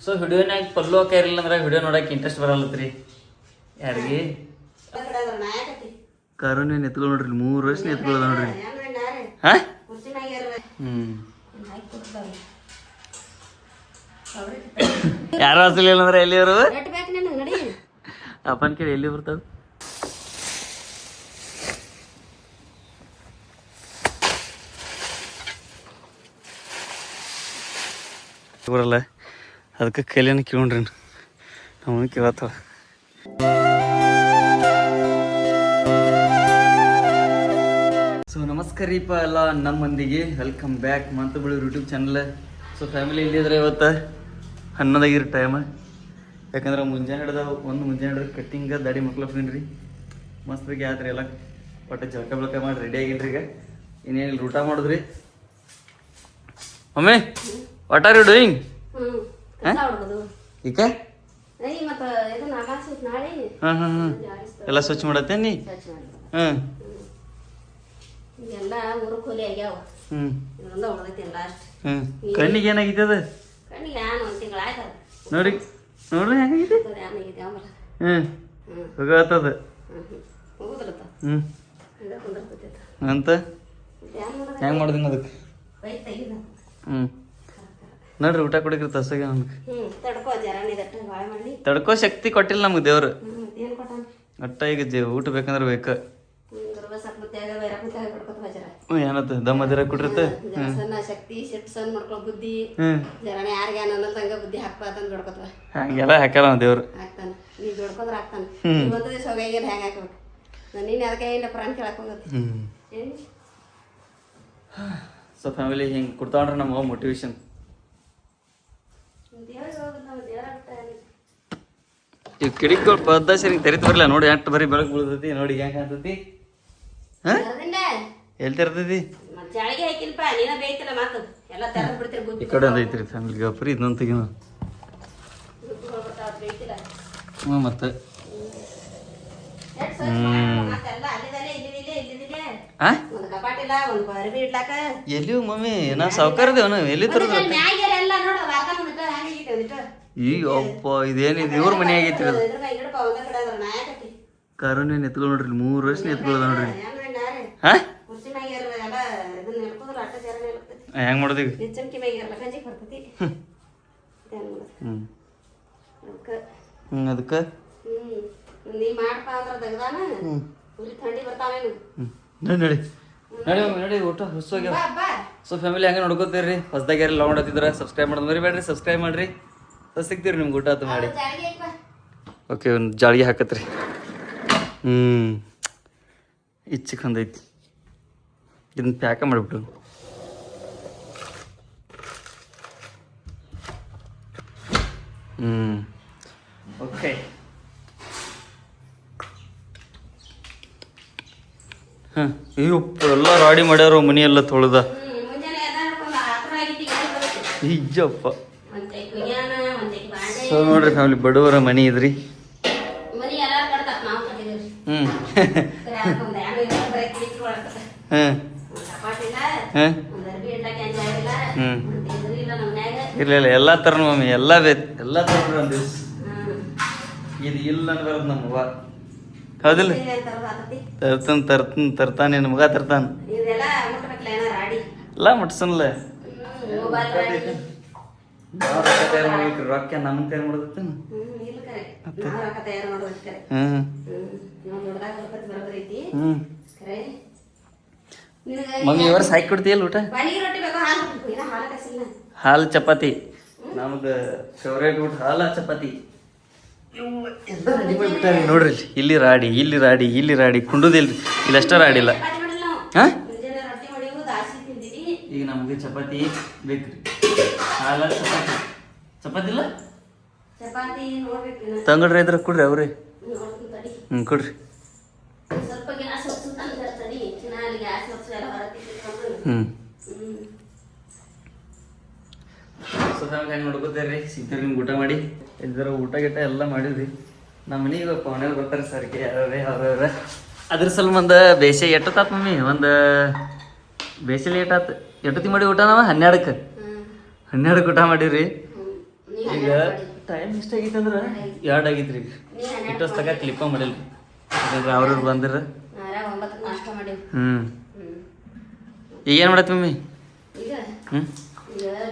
So ವಿಡಿಯೋನಾಗ ಪಲ್ಲು ಹಾಕ ಇರಲಿಲ್ಲ ಅಂದ್ರೆ ವಿಡಿಯೋ ನೋಡಕ್ಕೆ ಇಂಟ್ರೆಸ್ಟ್ ಬರಲ್ಲತ್ರಿ ಯಾರಿಗೆ ಕರುಣೆ ಎತ್ಕೊಳ್ಳಿ ನೋಡ್ರಿ 3 ವರ್ಷ ಎತ್ಕೊಳ್ಳೋದ ನೋಡ್ರಿ ಹಾ ಯಾರು ಹಸಲಿಲ್ಲ ಅಂದ್ರೆ ಎಲ್ಲಿಯವರು ಅಪ್ಪನ ಕೇಳಿ ಎಲ್ಲಿ ಬರ್ತಾವ ಬರಲ್ಲ ಅದಕ್ಕೆ ಕೈಲೇನ ಕೇಳ್ರಿ ನಾವು ಕೇಳತ್ತವ ಸೊ ನಮಸ್ಕಾರ ರೀಪ ಎಲ್ಲ ನಮ್ಮ ಮಂದಿಗೆ ವೆಲ್ಕಮ್ ಬ್ಯಾಕ್ ಮಂತು ಬಿಳಿ ಯೂಟ್ಯೂಬ್ ಚಾನಲ್. ಸೊ ಫ್ಯಾಮಿಲಿ ಇಲ್ಲಿದ್ರೆ ಇವತ್ತು 11 ಟೈಮ್, ಯಾಕಂದ್ರೆ ಮುಂಜಾನೆ ಹಿಡ್ದು ಕಟ್ಟಿಂಗ ದಾಡಿ ಮಕ್ಳಪ್ಪೀನಿ ರೀ. ಮಸ್ತ್ ಬಗ್ಗೆ ಆತ್ರಿ ಎಲ್ಲ ಒಟ್ಟು ಜಳಕ ಬಳಕ ಮಾಡಿ ರೆಡಿ ಆಗಿನ್ರಿ. ಈಗ ಇನ್ನೇನಿಲ್ಲ ಊಟ ಮಾಡಿದ್ರಿ. Mummy what are you doing? ಈಗ ಎಲ್ಲ ಸ್ವಚ್ಛ ಮಾಡತ್ತೆ ನೀ? ಕಣ್ಣಿಗೆ ಏನಾಗಿದೆ ಅದು ನೋಡ್ರಿ ನೋಡ್ರಿ ಹೆಂಗಾಗಿದೆ ಹೋಗತ್ತದ ಅಂತ ಹೆಂಗ್ ಮಾಡ್ದಿನ ಅದಕ್ಕೆ ನೋಡ್ರಿ ಊಟ ಕೊಡಿಕ್ರಿ ತಸಗ ನಮ್ಗೆ ತಡ್ಕೋ ಶಕ್ತಿ ಕೊಟ್ಟಿಲ್ಲ ನಮ್ಗೆ ದೇವ್ರು. ಒಟ್ಟ ಈಗ ಊಟ ಬೇಕಂದ್ರೆ ಬೇಕ ಏನತ್ತ ದಮ್ಮದಿರ ಕೊಟ್ಟಿರ್ತ ಹಂಗೆಲ್ಲ ಹಾಕಲ್ಲ ನಾವು ದೇವ್ರು. ಸೊ ಫ್ಯಾಮಿಲಿ ಹಿಂಗೆ ಕೊಡ್ತಾವ್ರಿ ನಮ್ಗೆ ಮೋಟಿವೇಶನ್. ಇವ್ ಕಿಡಿಗಳು ಪದ್ದಾಸರಿ ತೆರಿತ ಬರಲ್ಲ ನೋಡಿ, ಎಷ್ಟು ಬರೀ ಬೆಳಕು ಬೀಳ್ತೈತಿ ನೋಡಿ ಹೆಂಗ ಕಾಣ್ತೈತಿ. ಎಲ್ಲಿ ತೆರ್ತೈತಿ ಈ ಕಡೆ ಒಂದು ಐತ್ರಿ ಫ್ಯಾಮಿಲಿ ಗಪ್ರಿ ಇದನ್ನೊಂದು ತೆಗಿನ ಮತ್ತೆ ಎಲ್ಲಿಯೂ ಮಮ್ಮಿ ನಾ ಸಾವುಕಾರದೇವನ ಎಲ್ಲಿ ತರೋದು ಈಗ ಅಪ್ಪ ಇದೇನಿದೆ ಇವ್ರ ಮನೆ ಆಗೈತಿ ಅದು. ಕರುಣೆ ಎತ್ಕೊಳ್ಳಿ ನೋಡ್ರಿ 3 ವರ್ಷ ಎತ್ಕೊಳ್ಳೋದ ನೋಡ್ರಿ. ಹಾ ಹೆಂಗ್ ಮಾಡೋದು ಈಗ? ಅದಕ್ಕೆ ನಡಿ ನಡಿ ಊಟ ಹೊಸೋಗ್ಯಾವ. ಸೊ ಫ್ಯಾಮಿಲಿ ಹಂಗೆ ನೋಡ್ಕೋತೀರಿ. ಹೊಸದಾಗಿ ಯಾರು ಲವ್ ಮಾಡತ್ತಿದ್ರೆ ಸಬ್ಸ್ಕ್ರೈಬ್ ಮಾಡೋದು ಮರಿಬೇಡ್ರಿ. ಸಬ್ಸ್ಕ್ರೈಬ್ ಮಾಡ್ರಿ. ಸಿಗ್ತೀರಿ ನಿಮ್ಗೆ ಊಟ ಆತು ಮಾಡಿ. ಓಕೆ ಒಂದು ಜಾಳಿಗೆ ಹಾಕತ್ರಿ. ಇಚ್ಚಿಕ್ ಒಂದೈತಿ ಇದನ್ನ ಪ್ಯಾಕ ಮಾಡಿಬಿಟ್ಟು ಓಕೆ. ಅಯ್ಯಪ್ಪ ಎಲ್ಲ ರಾಡಿ ಮಾಡ್ಯಾರ ಮನಿ ಎಲ್ಲ ತೊಳೆದ. ಈಜಪ್ಪ ಸೊ ನೋಡ್ರಿ ಫ್ಯಾಮಿಲಿ ಬಡವರ ಮನಿ ಇದ್ರಿ. ಇಲ್ಲ ಎಲ್ಲಾ ತರ ಮಮ್ಮಿ ಎಲ್ಲಾ ಎಲ್ಲಾ ತರ ಒಂದ್ ದಿವ್ಸ ಇದು ಇಲ್ಲ ಅನ್ಬಾರ್ದು ನಮ್ಗ ಹೌದಿಲ್ಲ. ತರ್ತಾನೆ ನಿನ್ ಮಗ ತರ್ತಾನ ಎಲ್ಲ ಮುಟ್ಸನ್ಲ ರೊಕ್ಕ ನಮ್ ಕೈ ಮಾಡೋದತ್ತ. ಮಮ್ಮಿ ಈ ವರ್ಷ ಹಾಕಿ ಕೊಡ್ತೀಯಲ್ಲ ಊಟ? ಹಾಲು ಚಪಾತಿ ನಮ್ದು ಫೇವ್ರೇಟ್ ಊಟ ಹಾಲ ಚಪಾತಿ. ನೋಡ್ರಿ ಇಲ್ಲಿ ರಾಡಿ ಕುಂಡುದಿಲ್ರಿ ಇಲ್ಲಷ್ಟ ರಾಡಿಲ್ಲ. ಹಾ ಈಗ ನಮ್ಗೆ ಚಪಾತಿ ಬೇಕ್ರಿ. ಹಾಲ ಚಪಾತಿ ಇಲ್ಲ ತಂಗಡ್ರಿ ಇದ್ರ ಕೊಡ್ರಿ ಅವ್ರಿ. ಕೊಡ್ರಿ. ಹೆಂಗೆ ನೋಡ್ಕೋತೀರಿ ಸಿಗ್ತೀರಿ ನಿಮ್ಗೆ ಊಟ ಮಾಡಿ. ಇದ್ರ ಊಟ ಗಿಟ ಎಲ್ಲ ಮಾಡಿದ್ರಿ. ನಮ್ಮ ಮನೆಗೆ ಪವನೇವ್ರು ಬರ್ತಾರೆ ಸರ್ಗೆ ಯಾವ್ಯಾವ್ರ ಅದ್ರ ಸಲ ಬೇಸೆ ಎಟ್ಟತ್ತಾತ್ ಮಮ್ಮಿ ಒಂದು ಬೇಸೆ ಲೇಟ್ ಆತು. ಎಟ್ಟತಿ ಮಾಡಿ ಊಟ ನಾವು 12ಕ್ಕೆ ಊಟ ಮಾಡಿವ್ರಿ. ಈಗ ಟೈಮ್ ಎಷ್ಟಾಗೈತೆ ಅಂದ್ರೆ 2 ಆಗೈತ್ರಿ ಈಗ ಇಟ್ಟೋಸ್ ತಗ ಕ್ಲಿಪ್ಪ ಮಾಡಿಲ್ರಿ ಯಾಕಂದ್ರೆ ಅವ್ರವ್ರು ಬಂದಿರ ಈಗೇನು ಮಾಡತ್ತೆ ಮಮ್ಮಿ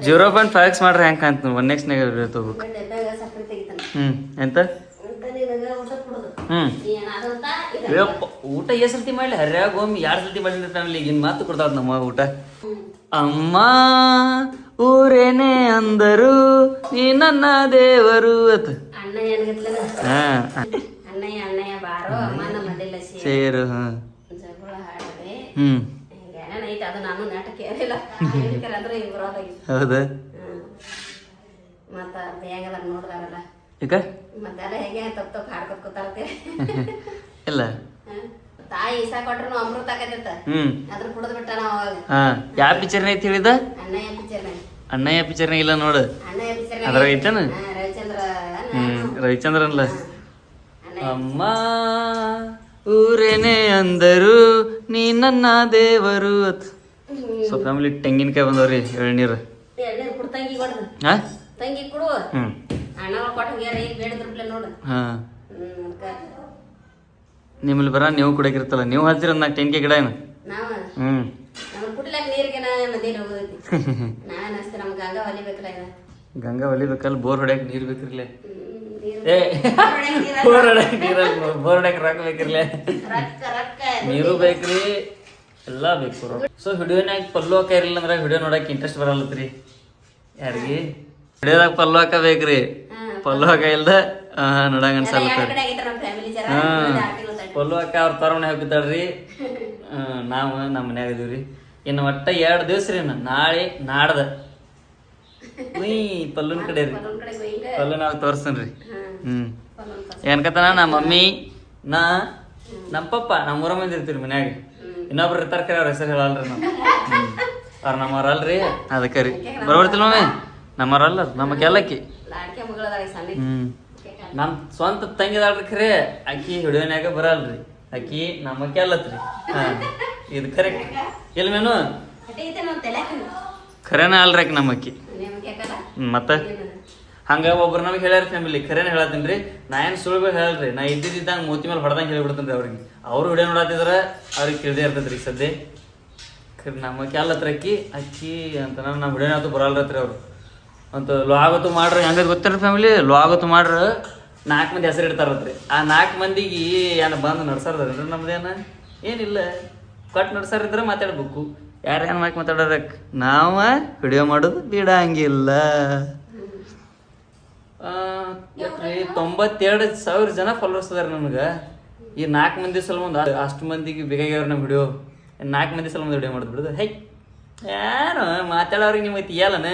0.5x ಮಾಡ್ರಿ ಹೆಂಗೆ ಕಾಣ್ತ 1x-ನಾಗ ತಗೋಬೇಕು ಎಂತ ಊಟ ಎಷ್ಟು ಸರ್ತಿ ಮಾಡ್ಲಿ ಹರ್ಯಾಗ ಒಮ್ಮೆ 2 ಸರ್ತಿ ಮಾಡಿರ್ತಾನಲ್ಲಿ ಈಗಿನ ಮಾತು ಕೊಡ್ತಾವ ನಮ್ಮ ಊಟ ಅಮ್ಮ ಊರೇನೆ ಅಂದರು ನೀ ನನ್ನ ದೇವರು ಅತ್ ಸೇರು ಹೌದಾ ಇಲ್ಲ ತಾಯಿ ಇಸಾ ಕೊಟ್ರು ಅಮೃತ ಆಗತ್ತ ಅದ್ರ ಕುಡಿದ್ ಬಿಟ್ಟ ಯಾವ ಪಿಕ್ಚರ್ ಐತಿ ಹೇಳಿದ ಅಣ್ಣಯ್ಯ ಪಿಕ್ಚರ್ ಇಲ್ಲ ನೋಡು ಅದ್ರಾಗ ಐತೇನ ರವಿಚಂದ್ರನ್ಲ ಅಮ್ಮ ಊರೇನೆ ಅಂದರು ನೀ ನನ್ನ ದೇವರು ಅತ್ ಸೊ ಫ್ಯಾಮಿಲಿ ತೆಂಗಿನಕಾಯಿ ಬಂದವ್ರಿ ಎಳ್ನೀರು ಹಾ ತಂಗಿ ಕೊಡು ಅಣ್ಣ ಕೊಟ್ಟು ಬೇಡಿದ್ರಪ್ಲೆ ನೋಡು ನಿಮ್ಮಲ್ಲಿ ಬರ ನೀವು ಕುಡಿಯಾಕಿರ್ತಲ್ಲ ನೀವು ಹಚ್ಚಿರ ನಾ ತೆಂಗಿನ ಗಿಡ ಏನು ಗಂಗಾ ಹೊಲಿಬೇಕಲ್ಲ ಬೋರ್ ಹೊಡ್ಯಾಕ ನೀರ್ ಬೇಕಿರ್ಲೆ ಬೋರ್ ಹೊಡ್ಯಾಕ ನೀರಲ್ಲ ಬೋರ್ ಹೊಡ್ಯಾಕ ರೊಕ್ಕ ಬೇಕಿರ್ಲೆ ನೀರು ಬೇಕ್ರಿ ಎಲ್ಲಾ ಬೇಕು ಸೊ ವಿಡಿಯೋನಾಗ ಪಲ್ಲು ಹಾಕ ಇರಲಿಲ್ಲ ಅಂದ್ರೆ ವಿಡಿಯೋ ನೋಡಕ್ ಇಂಟ್ರೆಸ್ಟ್ ಬರಲ್ಲತ್ರಿ ಯಾರಿಗೆ ವಿಡಿಯೋದಾಗ ಪಲ್ಲು ಹಾಕ ಬೇಕ್ರಿ ಪಲ್ಲು ಹಾಕ ಇಲ್ದ ನೋಡಂಗ ಅನ್ಸಲ್ಲ ಪಲ್ಲು ಹಾಕ ಅವ್ರ ತರಮನೆ ಹೋಗಿದ್ದಾಳ್ರಿ ನಾವು ನಮ್ಮ ಮನ್ಯಾಗ ಇದೀವ್ರಿ ಇನ್ನು ಒಟ್ಟ 2 ದಿವ್ಸ ರೀ ನಾಳೆ ನಾಡ್ದ ಪಲ್ಲುನ್ ಕಡೆ ರೀ ಪಲ್ಲು ನಾವು ತೋರ್ಸ್ತೇನ್ರಿ ಏನ್ಕತನ ನಮ್ಮ ಮಮ್ಮಿ ನಾ ನಮ್ಮ ಪಪ್ಪ ನಮ್ಮ 3 ಮಂದಿ ಇರ್ತೀರಿ ಮನ್ಯಾಗ ಇನ್ನೊಬ್ರು ಇರ್ತಾರ ಕರೆ ಅವ್ರ ಹೆಸರು ಹೇಳಲ್ರಿ ನಾವು ಅವ್ರ ನಮ್ಮವ್ರಲ್ರಿ ಅದಕ್ಕೆ ರೀ ಬರೋಬರ್ತಿಲ್ಲ ಮಮ್ಮಿ ನಮ್ಮವ್ರಲ್ಲ ನಮ್ಮ ಕೆಲ್ಲಕ್ಕಿ ನಮ್ ಸ್ವಂತ ತಂಗಿದಾಳ್ರಿ ಖರೆ ಅಕ್ಕಿ ಹಿಡಿಯೋನ್ಯಾಗ ಬರಲ್ರಿ ಅಕ್ಕಿ ನಮ್ಮ ಕೆಲ್ಲತ್ರಿ ಇದು ಕರೆಕ್ಟ್ ಇಲ್ಲ ಮೇನು ಖರೇನ ಅಲ್ರಿ ಅಕ್ಕಿ ನಮ್ಮ ಅಕ್ಕಿ ಮತ್ತ ಹಂಗ ಒಬ್ರು ನಮಗೆ ಹೇಳ್ಯಾರ ಫ್ಯಾಮಿಲಿ ಖರೇನ ಹೇಳತ್ತೀನ್ರಿ ನಾ ಏನು ಸುಳ್ಳು ಹೇಳಲ್ರಿ ನಾ ಇದ್ದಿದ್ದಂಗೆ ಮೂತಿ ಮೇಲೆ ಹೊಡೆದಂಗೆ ಹೇಳ್ಬಿಡ್ತೇನ್ರಿ ಅವ್ರಿಗೆ ಅವ್ರು ವಿಡಿಯೋ ನೋಡತ್ತಿದ್ರ ಅವ್ರಿಗೆ ತಿಳಿದೇ ಇರ್ತೈತ್ರಿ ಸದ್ಯ ಖರೆ ನಮ್ಮ ಕೆಲ್ಲತ್ರ ಅಕ್ಕಿ ಅಕ್ಕಿ ಅಂತ ನಮ್ಮ ವಿಡಿಯೋನಾತು ಬರಲ್ರತ್ರಿ ಅವ್ರು ಅಂತ ಲೋಗತ್ತು ಮಾಡ್ರಿ ಹೆಂಗದ್ ಗೊತ್ತೇನ್ರಿ ಫ್ಯಾಮಿಲಿ ಲೋಗತ್ತು ಮಾಡ್ರ 4 ಮಂದಿ ಹೆಸರು ಇಡ್ತಾರತ್ರಿ ಆ 4 ಮಂದಿಗೆ ಏನ ಬಂದು ನಡ್ಸಾರ್ದ್ರಿ ನಮ್ದೇನ ಏನಿಲ್ಲ ಕೊಟ್ಟು ನಡ್ಸಾರಿದ್ರೆ ಮಾತಾಡ್ಬೇಕು ಯಾರೇನು ಮಾಕ್ ಮಾತಾಡೋದಕ್ಕೆ ನಾವ ವಿಡಿಯೋ ಮಾಡೋದು ಬಿಡಂಗಿಲ್ಲ 92,000 ಜನ ಫಾಲೋವರ್ಸ್ ಅದಾರ ನನಗೆ ಈ 4 ಮಂದಿ ಸಲ ಅಷ್ಟು ಮಂದಿಗೆ ಬೇಕಾಗ್ಯಾವ್ರಿ ನಮ್ಮ ವಿಡಿಯೋ 4 ಮಂದಿ ಸಲ ವಿಡಿಯೋ ಮಾಡೋದು ಬಿಡೋದು ಹೈ ಯಾರು ಮಾತಾಡೋರಿಗೆ ನಿಮಗೆ ತಿಯಲ್ಲನ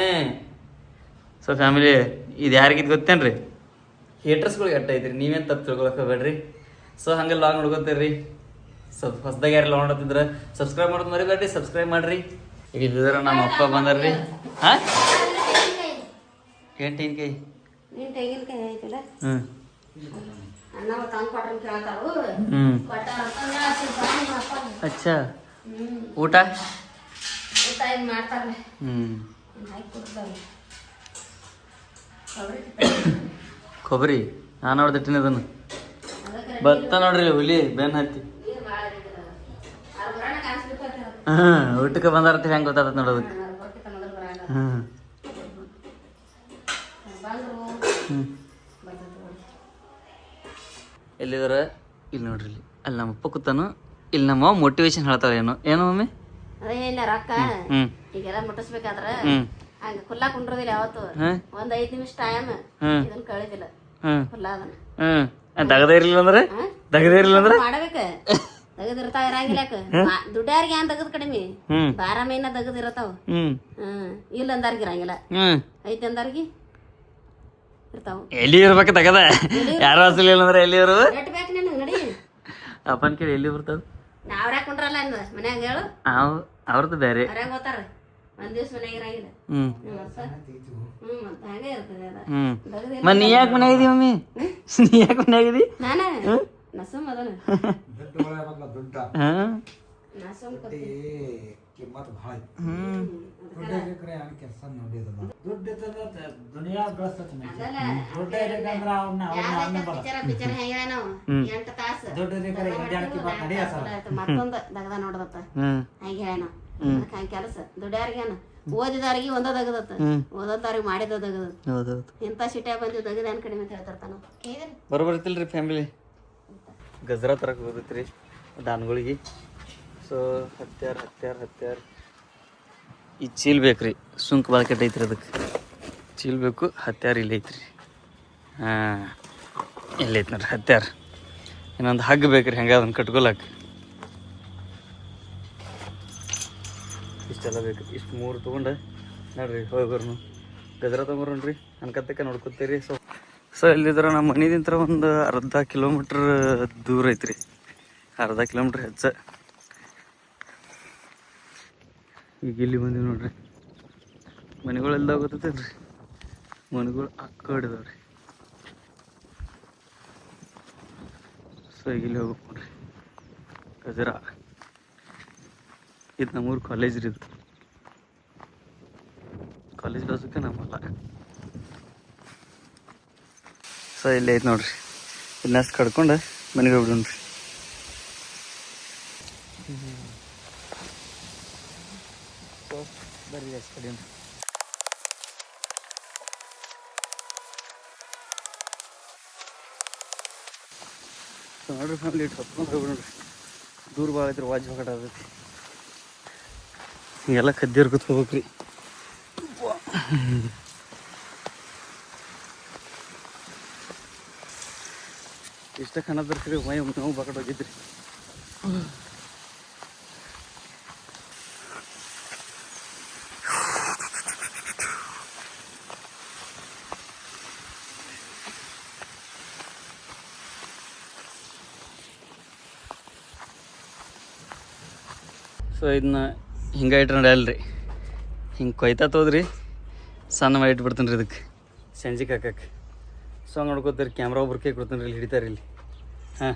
ಸೊ ಫ್ಯಾಮಿಲಿ ಇದು ಯಾರಿಗಿದ್ ಗೊತ್ತೇನ್ರಿ ಹೇಟರ್ಸ್ಗಳಿಗೆ ಅಟ್ಟ ಐತ್ರಿ ನೀವೇನು ತಪ್ಪು ತಿಳ್ಕೊಳಕ್ ಹೋಗ್ಬೇಡ್ರಿ ಸೊ ಹಂಗೆ ಲಾಗ್ ನೋಡ್ಕೊತೀರಿ ಸ್ವಲ್ಪ ಹೊಸದಾಗ ಯಾರು ಲಾಗ್ ನೋಡ್ತಿದ್ರೆ ಸಬ್ಸ್ಕ್ರೈಬ್ ಮಾಡೋದು ಮರಿಬೇಡ್ರಿ ಸಬ್ಸ್ಕ್ರೈಬ್ ಮಾಡ್ರಿ ಈಗ ಇದ್ರ ನಮ್ಮ ಅಪ್ಪ ಬಂದಾರ್ರಿ ಹಾಂ ಏನು ತೆಂಗಿನಕಾಯಿ ಅಚ್ಚಾ ಊಟ ಕೊಬ್ಬರಿ ನಾನು ನೋಡ್ದಿಟ್ಟಿನಿ ಅದನ್ನು ಬತ್ತ ನೋಡ್ರಿ ಹುಲಿ ಬೆನ್ ಹತ್ತಿ ಊಟಕ್ಕೆ ಬಂದಾರತಿ ಹೆಂಗೆ ಗೊತ್ತಾಗತ್ತೆ ನೋಡೋದಕ್ಕೆ ಎಲ್ಲಿದಾರ ಇಲ್ಲಿ ನೋಡ್ರಿ ಇಲ್ಲಿ ಅಲ್ಲಿ ನಮ್ಮಪ್ಪ ಕೂತಾನು ಇಲ್ಲಿ ನಮ್ಮ ಮೋಟಿವೇಶನ್ ಹೇಳ್ತಾರ ಏನೋ ಮಮ್ಮಿ ಅದೇನಿಲ್ಲ ರೊಕ್ಕ ಈಗೆಲ್ಲ ಮುಟ್ಟಿಸ್ಬೇಕಾದ್ರ ಹಂಗ ಕುಲ್ಲಾ ಕುಂಡ್ರದಿಲ್ಲ ಯಾವತ್ತು 5 ನಿಮಿಷ ಟೈಮ್ ಇದನ್ನ ಕಳಿದಿಲ್ಲ ಕುಲ್ಲಾ ಅದನ್ನ ತಗದೇ ಇರ್ಲಿಲ್ಲ ಅಂದ್ರೆ ಮಾಡಬೇಕ ತೆಗದಿರ್ತಾವ ಇರಂಗಿಲ್ಲ ದುಡ್ಡ್ಯಾರಿಗೆ ಏನ್ ತೆಗದ್ ಕಡಿಮೆ 12 ಮಹಿನ ತೆಗದಿರತಾವ ಇಲ್ಲ ಅಂದಾರ್ಗಿ ಇರಂಗಿಲ್ಲ ಐತಿ ಅಂದಾರ್ಗಿ ಇರ್ತಾವ ಎಲ್ಲಿ ಇರ್ಬೇಕು ತಗದ ಯಾರು ಹಸಲಿಲ್ಲ ಅಂದ್ರೆ ಎಲ್ಲಿ ಇರು ಬೇಕು ನಿನಗೆ ನಡಿ ಅಪ್ಪನ ಕೇಳಿ ಎಲ್ಲಿ ಬರ್ತದ ನಾವ್ರ್ಯಾ ಕುಂಡ್ರಲ್ಲ ಅಂದ್ರ ಮನ್ಯಾಗ ಹೇಳು ಅವ್ರದ್ದು ಬೇರೆ ಅವ್ರ್ಯಾಗ ಹೋತಾರ ಒಂದ್ ದಿವ್ಸ ಮನ್ಯಾಗ ಇರಂಗಿಲ್ಲ ಮತ್ತ ಹಂಗೆ ಇರ್ತದೆ ಅದ ನೀ ಯಾಕೆ ಮನ್ಯಾಗಿದಿ ಮಮ್ಮಿ ನೀ ಯಾಕೆ ಮನ್ಯಾಗಿದಿ ನಾನ ನಸುಮ್ ಅದನ ನಸುಮ್ ಕಿಮ್ಮತ್ ಭಾಳ ಐತಿ. ಹ್ಞೂ ದುಡ್ಡು ಇರ್ಲಿಕ್ರೆ ಅವ್ನ ಕೆಲಸ ನೋಡಿದಲ್ಲ. ದುಡ್ಡು ಇತ್ತಂದ್ರೆ ದುನಿಯಾ ಬೆಳೆಸ್ತೈತಿ ಮನುಷ್ಯ. ದುಡ್ಡು ಇರ್ಲಿಕ್ಕಂದ್ರ ಅವ್ನ ಬರ. ಪಿಕ್ಚರ್ ಹೆಂಗ ನಾವು 8 ತಾಸು ದುಡ್ಡು ಇರ್ಲಿಕ್ರೆ ಇಂಡಿಯನ್ ಕಿಮ್ಮತ್ ನಡೆಯ ಸರ್. ಮತ್ತೊಂದು ದಗದ ನೋಡದತ್ತ ಹಂಗ ಹೇಳ ಅದಕ್ಕೆ ಹಂಗ ಕೆಲಸ ದುಡ್ಯಾರಿಗೇನು ಓದಿದಾರಿಗೆ ಒಂದ ದಗದತ್ತ ಓದೋದಾರಿಗೆ ಮಾಡಿದ ದಗದತ್ತ. ಹೌದೌದು. ಇಂಥ ಸಿಟ್ಯಾಗ ಬಂದಿದ್ದು ದಗದ ಕಡಿಮೆ ಅಂತ ಹೇಳ್ತಾರ ಕೇಳಿದ್ರಿ ಬರೋಬರ್ತಿಲ್ರಿ ಫ್ಯಾಮಿಲಿ ಗಜ್ರಾ ತರಕ್ಕೆ ಹೋಗೈತ್ರಿ ದಾನ್ಗಳಿಗೆ. ಸೊ ಹತ್ಯಾರ ಈ ಚೀಲ್ ಬೇಕ್ರಿ, ಸುಂಕ ಭಾಳ ಕೆಟ್ಟ ಐತ್ರಿ ಅದಕ್ಕೆ. ಚೀಲ್ ಬೇಕು, ಹತ್ಯಾರ ಇಲ್ಲಿ ಐತ್ರಿ. ಹಾಂ ಇಲ್ಲಿ ಐತಿ ನೋಡ್ರಿ ಹತ್ಯಾರ. ಇನ್ನೊಂದು ಹಗ್ಗ ಬೇಕ್ರಿ ಹೆಂಗೆ ಅದನ್ನು ಕಟ್ಕೊಳಕ್ಕೆ. ಇಷ್ಟೆಲ್ಲ ಬೇಕು. ಇಷ್ಟು 3 ತೊಗೊಂಡು ನೋಡ್ರಿ ಹೋಗೋರು ಗಜ್ರಾ ತೊಗೊಂಡ್ರಿ ಅನ್ಕತ್ತಕ್ಕೆ ನೋಡ್ಕೊತೀರಿ. ಸೊ ಇಲ್ಲಿದ್ರೆ ನಮ್ಮ ಮನೆದಿಂತ್ರ ಒಂದು ಅರ್ಧ ಕಿಲೋಮೀಟ್ರ್ ದೂರ ಐತ್ರಿ, ಅರ್ಧ ಕಿಲೋಮೀಟ್ರ್ ಹೆಚ್ಚ. ಈಗ ಇಲ್ಲಿ ಬಂದೀವಿ ನೋಡ್ರಿ. ಮನೆಗಳೆಲ್ಲ ಗೊತ್ತೈತೇನ್ರಿ, ಮನೆಗಳು ಆ ಕಡೆ ಇದಾವ್ರಿ. ಸೊ ಈಗ ಇಲ್ಲಿ ಹೋಗ್ಬೇಕು ನೋಡ್ರಿ ಗಜ್ರಾ. ಇದು ನಮ್ಮೂರು ಕಾಲೇಜ್ ರೀ. ಇದು ಕಾಲೇಜ್ ಬಾಜುಕ್ಕೆ ನಮ್ಮಲ್ಲ. ಸೊ ಇಲ್ಲಿ ಐತೆ ನೋಡ್ರಿ, ಇನ್ನಷ್ಟು ಕಡ್ಕೊಂಡು ಮನೆಗೆ ಹೋಗ್ಬಿಡೋಣ್ರಿ. ಸೊ ಬರ್ರಿ ಅಷ್ಟು ಕಡೆ ನೋಡ್ರಿ ಫ್ಯಾಮಿಲಿ ಇಟ್ಟು ಹೊತ್ಕೊಂಡು ಹೋಗ್ಬಿಡೋಣ್ರಿ. ದೂರ ಭಾಳ ಐತ್ರಿ, ವಾಜ್ ಹೊಗಟ ಆಗೈತಿ. ಹಿಂಗೆಲ್ಲ ಕದ್ದಿರ್ ಕೂತ್ಕೋಬೇಕ್ರಿ. ಇಷ್ಟ ಕಾಣದ್ರಿ ಮೈ ನೋವು ಬಕಟ್ ಹೋಗಿದ್ರಿ. ಸೊ ಇದನ್ನ ಹಿಂಗೆ ಇಟ್ರೆ ನಡೆಯಲ್ರಿ, ಹಿಂಗೆ ಕೊಯ್ತಾ ತೋದ್ರಿ ಸಣ್ಣ ಮಾಡಿ ಇಟ್ಬಿಡ್ತೀನಿ ರೀ ಇದಕ್ಕೆ ಸಂಜಿಗೆ ಹಾಕಕ್ಕೆ. ಸೊ ಹಂಗೆ ನೋಡ್ಕೋತೀರಿ. ಕ್ಯಾಮ್ರಾ ಒಬ್ರು ಕೈ ಕೊಡ್ತೀನಿ ರೀ, ಇಲ್ಲಿ ಹಿಡಿತಾರೆ ಇಲ್ಲಿ. ಹಾಂ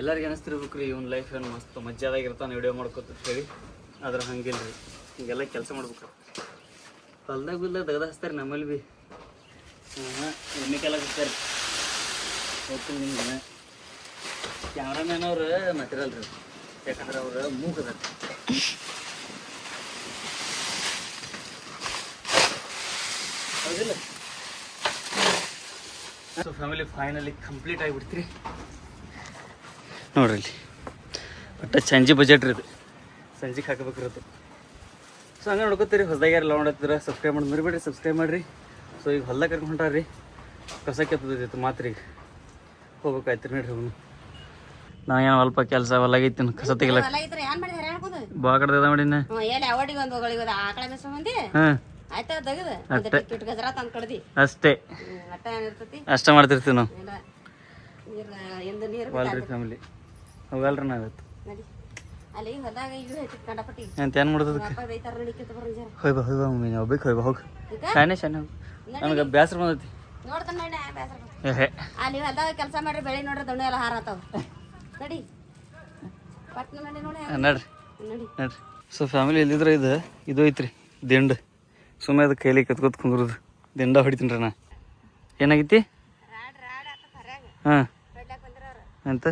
ಎಲ್ಲರಿಗೆ ಅನಿಸ್ತಿರ್ಬೇಕು ರೀ ಇವ್ನ ಲೈಫ್ ಏನು ಮಸ್ತ್ ಮಜ್ಜಾದಾಗಿರ್ತಾನೆ ವಿಡಿಯೋ ಮಾಡ್ಕೊತ ಹೇಳಿ. ಆದ್ರೆ ಹಂಗಿಲ್ಲ ರೀ, ಹಿಂಗೆಲ್ಲ ಕೆಲಸ ಮಾಡ್ಬೇಕು. ಹೊಲ್ದಾಗ ಬಿಲ್ದಾಗ ತೆಗ್ದು ಹಚ್ತಾರೆ ನಮ್ಮಲ್ಲಿ ಭೀ. ಎಣ್ಣೆಕೆಲ್ಲ ಹಚ್ತಾರೆ. ಹೋಗ್ತೀನಿ ನಿಮ್ಗೆ ಕ್ಯಾಮ್ರಾಮ್ಯಾನ್ ಅವ್ರು ಮತ್ತಿರಲ್ಲ ರೀ, ಯಾಕಂದ್ರೆ ಅವ್ರು ಮೂಗದ ಹೌದಿಲ್ಲ. ಸೊ ಫ್ಯಾಮಿಲಿ ಫೈನಲಿ ಕಂಪ್ಲೀಟ್ ಆಗಿಬಿಡ್ತೀರಿ ನೋಡ್ರಿ. ಇಲ್ಲಿ ಒಟ್ಟು ಸಂಜೆ ಬಜೆಟ್ ರೀ ಇದು, ಸಂಜೆಗೆ ಹಾಕಬೇಕಿರುತ್ತೆ. ಸೊ ಹಂಗೆ ನೋಡ್ಕೊತೀರಿ. ಹೊಸದಾಗಿ ಯಾರು ನೋಡತ್ತಿದ್ರೆ ಸಬ್ಸ್ಕ್ರೈಬ್ ಮಾಡಿ ಮರಿಬೇಡ್ರಿ, ಸಬ್ಸ್ಕ್ರೈಬ್ ಮಾಡಿರಿ. ಸೊ ಈಗ ಹೊಲ್ದಾಗ ಕರ್ಕೊಂಡು ಹೊಂಟಾರ್ರಿ, ಕಸ ಕೆತ್ತದೈತಿ ಮಾತ್ರ. ಈಗ ಹೋಗ್ಬೇಕಾಯ್ತು ರೀ ನೋಡ್ರಿ. ಅವನು ನಾವೇನು ಅಲ್ಪ ಕೆಲಸ ಹೊಲಾಗೈತಿ ಕಸ ತೆಗಿಲಕ್ಕ ಬಾ ಕಡೆ ಮಾಡಿನ. ಅಷ್ಟೇ ಅಷ್ಟೇ ಮಾಡ್ತಿರ್ತೀವಿ ನಾವು. ವಾಲ್ರಿ ಫ್ಯಾಮಿಲಿ ಹೋಗಲ್ರಿ ನಾವಿತ್ತು ಅಂತ ಏನು ಮಾಡೋದು. ಹೋಯ್ ಬಾ ಮಮ್ಮಿ, ನಾವು ಬೇಕು ಹೋಯ್ ಬಾ ಹೋಗಿ ಶಾನೆ ಶಾನೆ ಹೋಗಿ. ನನಗೆ ಬೇಸರ ಬಂದೈತಿ. ಅಲ್ಲಿ ಹೊಲ್ದಾಗ ಕೆಲಸ ಮಾಡ್ರಿ, ಬೆಳಿ ನೋಡ್ರಿ ದೊಣ್ಣೆ ಎಲ್ಲ ಹಾರತಾವ. ನಡಿ ನಡ್ರಿ ನಡ್ರಿ. ಸೊ ಫ್ಯಾಮಿಲಿ ಎಲ್ಲಿದ್ರೆ ಇದು ಐತ್ರಿ ದಿಂಡು. ಸುಮ್ಮನೆ ಅದು ಕೈಲಿ ಕತ್ಕೊತ್ ಕುಂದ್ರದು ದಿಂಡ ಹೊಡಿತೀನಿ ರೀ ನಾ. ಏನಾಗೈತಿ? ಹಾಂ ಅಂತ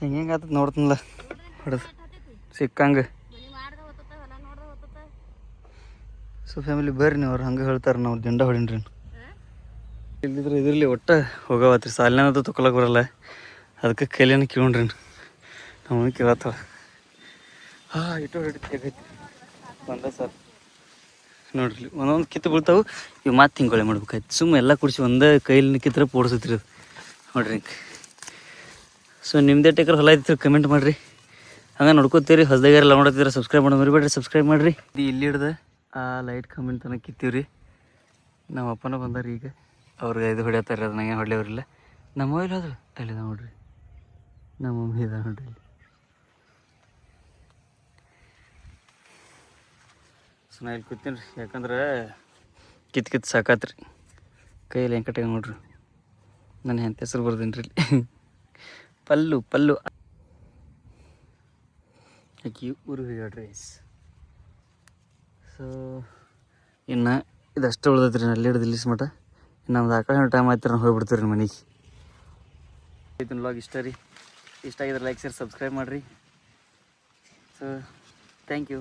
ಹೆಂಗೆ ಆತದ ನೋಡ್ತೀನಲ್ಲ ಹೊಡೆದು ಸಿಕ್ಕಂಗೆ. ಸೊ ಫ್ಯಾಮಿಲಿ ಬರ್ರಿ ನೀವು, ಅವ್ರು ಹಂಗೆ ಹೇಳ್ತಾರೆ ನಾವು ದಿಂಡ ಹೊಡೀನ್ರಿ. ಇಲ್ಲಿದ್ರೆ ಇದ್ರಲ್ಲಿ ಒಟ್ಟು ಹೋಗವತ್ರಿ, ಸಾಲಿನದು ತೊಗೊಳಕ್ಕೆ ಬರಲ್ಲ, ಅದಕ್ಕೆ ಕೈಲೇನ ಕೇಳ್ರಿ ನಾವು ಕೇಳತ್ತವ. ಹಾಂ ಇಟ್ಟು ಹಿಡಿತೈತಿ ಬಂದ ಸರ್ ನೋಡ್ರಿ. ಒಂದೊಂದು ಕಿತ್ತು ಬೀಳ್ತಾವೆ, ಇವು ಮಾತು ಹಿಂಗೊಳೆ ಮಾಡ್ಬೇಕಾಯ್ತು. ಸುಮ್ಮನೆ ಎಲ್ಲ ಕುಡಿಸಿ ಒಂದೇ ಕೈಲಿ ಕಿತ್ತರೆ ಪೋಡ್ಸತ್ರಿ ಅದು ನೋಡ್ರಿ. ಹಿಂಗೆ ಸೊ ನಿಮ್ದೇ ಟೇಕರ್ ಹೊಲ ಐತಿರಿ ಕಮೆಂಟ್ ಮಾಡಿರಿ. ಹಂಗೆ ನೋಡ್ಕೋತೀರಿ. ಹೊಸದಾಗೆಲ್ಲ ನೋಡತ್ತಿದ್ರೆ ಸಬ್ಸ್ಕ್ರೈಬ್ ಮಾಡೋದು ಮರಿಬೇಡ್ರಿ. ಸಬ್ಸ್ಕ್ರೈಬ್ ಮಾಡಿರಿ. ಇದು ಇಲ್ಲಿ ಹಿಡ್ದು ಆ ಲೈಟ್ ಕಮೆಂಟ್ ತನಕ ಕಿತ್ತೀವಿ ರೀ. ನಮ್ಮ ಅಪ್ಪನ ಬಂದಾರ ಈಗ. ಅವ್ರಿಗೆ ಇದು ಹೊಡಿಯತ್ತಾರೆ. ಅದು ನಂಗೆ ಹೊಡ್ಲೇವ್ರಿಲ್ಲ. ನಮ್ಮ ಇಲ್ಲ ಅದು ಅಲ್ಲಿದ ನೋಡ್ರಿ. ನಮ್ಮ ಮಮ್ಮಿ ಇದ ನೋಡ್ರಿ. ಸೊ ನಾ ಇಲ್ಲಿ ಕೂತೀನಿ ರೀ. ಯಾಕಂದ್ರೆ ಕಿತ್ತು ಸಾಕಾತ್ರಿ. ಕೈಯಲ್ಲಿ ಹೆಂಕಟ್ಟಾಗ ನೋಡ್ರಿ. ನನ್ನ ಹೆಂತ ಹೆಸರು ಬರ್ದೀನಿ ರೀ ಇಲ್ಲಿ. ಪಲ್ಲು ಆಕಿ ಊರು ಹೋಗ್ಯಾಡ್ರಿ. ಸೊ ಇನ್ನು ಇದಷ್ಟು ಉಳ್ದೈತೆ ರೀ. ಅಲ್ಲಿ ಹಿಡ್ದು ಇಲ್ಲಿಸ್ ಮಟ ನಮ್ದು ಆಕಳ ಟೈಮ್ ಆಯ್ತು ರೀ. ನಾವು ಹೋಗ್ಬಿಡ್ತೀವಿ ರೀ ಮನೆಗೆ. ಇದನ್ನ ವ್ಲಾಗ್ ಇಷ್ಟ ರೀ. ಇಷ್ಟ ಆಗಿದ್ರೆ ಲೈಕ್ ಶೇರ್ ಸಬ್ಸ್ಕ್ರೈಬ್ ಮಾಡಿರಿ. So thank you.